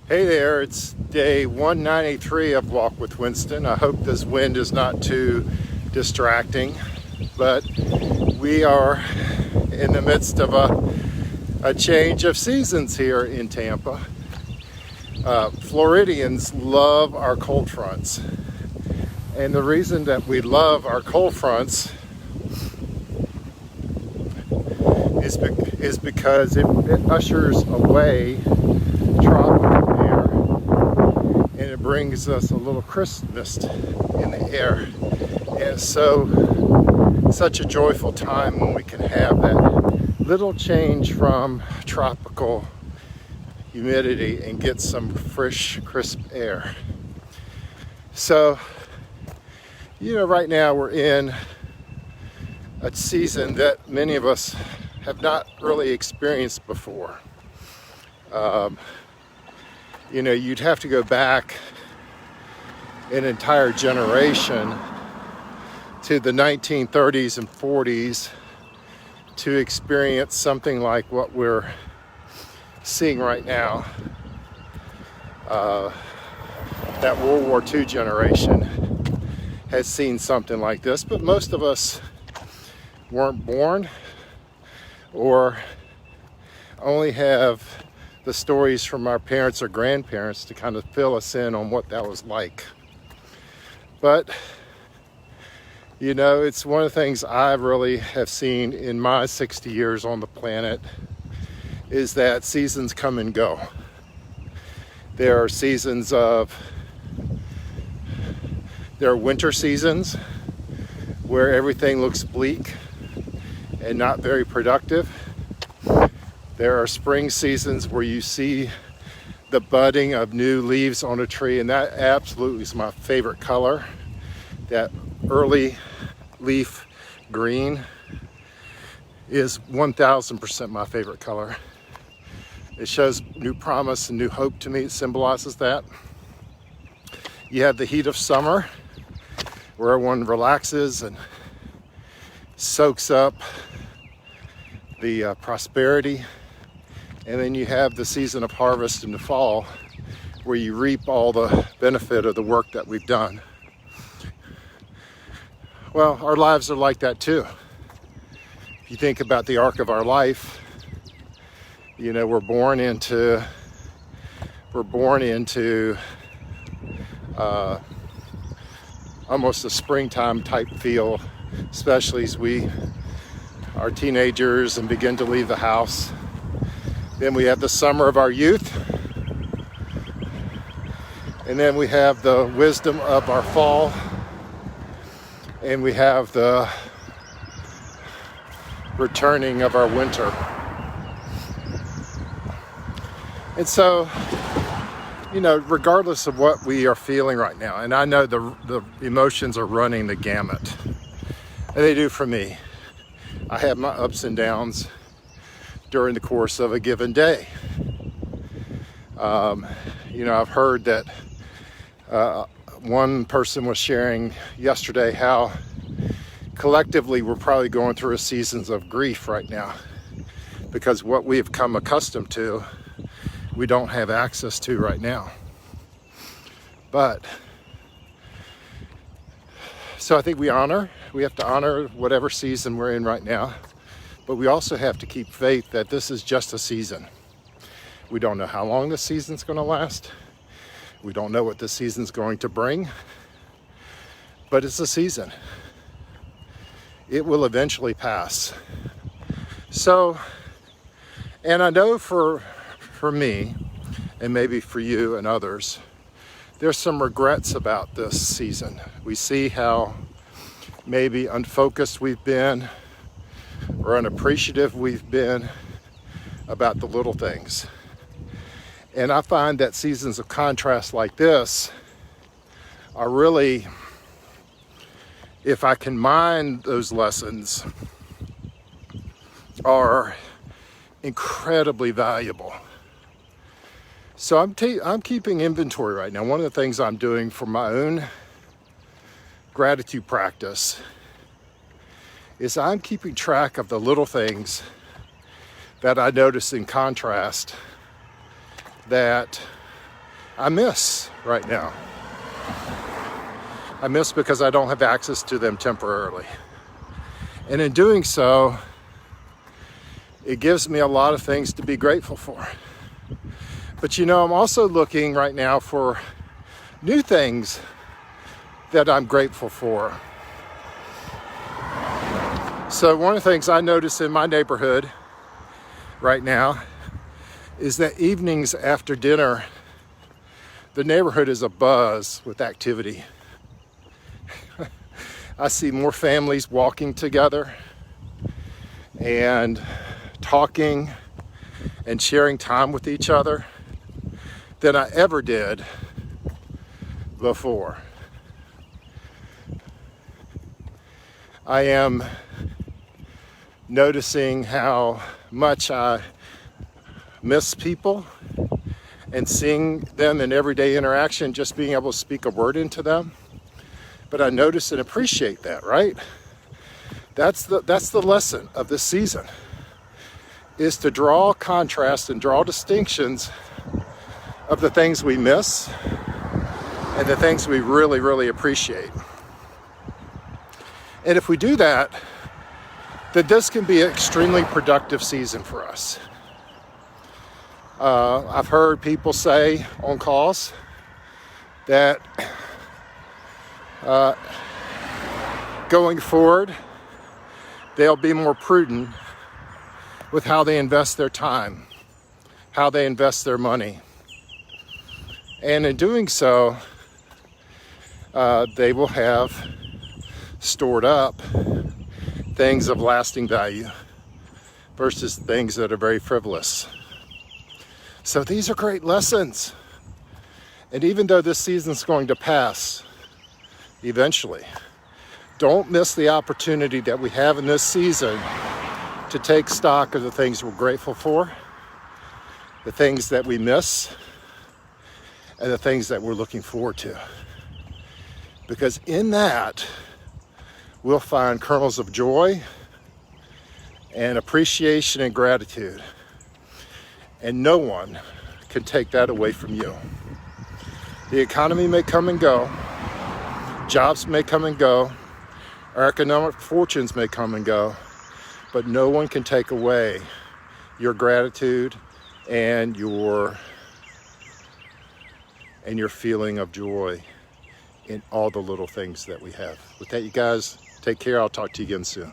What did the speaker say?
Hey there, it's day 193 of Walk with Winston. I hope this wind is not too distracting, but we are in the midst of a change of seasons here in Tampa. Floridians love our cold fronts, and the reason that we love our cold fronts is because it ushers away tropical air, and it brings us a little crispness in the air. And it's such a joyful time when we can have that little change from tropical humidity and get some fresh, crisp air. So, right now we're in a season that many of us have not really experienced before. You'd have to go back an entire generation to the 1930s and 40s to experience something like what we're seeing right now. That World War II generation has seen something like this, but most of us weren't born or only have the stories from our parents or grandparents to kind of fill us in on what that was like. But, it's one of the things I really have seen in my 60 years on the planet is that seasons come and go. There are winter seasons where everything looks bleak and not very productive. There are spring seasons where you see the budding of new leaves on a tree, and that absolutely is my favorite color. That early leaf green is 1000% my favorite color. It shows new promise and new hope to me. It symbolizes that. You have the heat of summer where everyone relaxes and soaks up the prosperity. And then you have the season of harvest in the fall where you reap all the benefit of the work that we've done. Well, our lives are like that too. If you think about the arc of our life, we're born into almost a springtime type feel, especially as we are teenagers and begin to leave the house. Then we have the summer of our youth, and then we have the wisdom of our fall, and we have the returning of our winter. And so, regardless of what we are feeling right now, and I know the emotions are running the gamut, and they do for me. I have my ups and downs during the course of a given day. I've heard that one person was sharing yesterday how collectively we're probably going through seasons of grief right now because what we have come accustomed to, we don't have access to right now. So I think we have to honor whatever season we're in right now. But we also have to keep faith that this is just a season. We don't know how long this season's going to last. We don't know what this season's going to bring. But it's a season. It will eventually pass. So, and I know for me, and maybe for you and others, there's some regrets about this season. We see how maybe unfocused we've been, or unappreciative we've been about the little things. And I find that seasons of contrast like this are really, if I can mine those lessons, are incredibly valuable. So I'm keeping inventory right now. One of the things I'm doing for my own gratitude practice is I'm keeping track of the little things that I notice in contrast that I miss right now. I miss because I don't have access to them temporarily. And in doing so, it gives me a lot of things to be grateful for. But you know, I'm also looking right now for new things that I'm grateful for. So one of the things I notice in my neighborhood right now is that evenings after dinner, the neighborhood is abuzz with activity. I see more families walking together and talking and sharing time with each other than I ever did before. I am noticing how much I miss people and seeing them in everyday interaction, just being able to speak a word into them. But I notice and appreciate that, right? That's the lesson of this season, is to draw contrast and draw distinctions of the things we miss and the things we really, really appreciate. And if we do that, then this can be an extremely productive season for us. I've heard people say on calls that going forward, they'll be more prudent with how they invest their time, how they invest their money. And in doing so, they will have stored up things of lasting value versus things that are very frivolous. So these are great lessons. And even though this season's going to pass eventually, don't miss the opportunity that we have in this season to take stock of the things we're grateful for, the things that we miss, and the things that we're looking forward to. Because in that, we'll find kernels of joy and appreciation and gratitude. And no one can take that away from you. The economy may come and go, jobs may come and go, our economic fortunes may come and go, but no one can take away your gratitude and your feeling of joy in all the little things that we have. With that, you guys, take care. I'll talk to you again soon.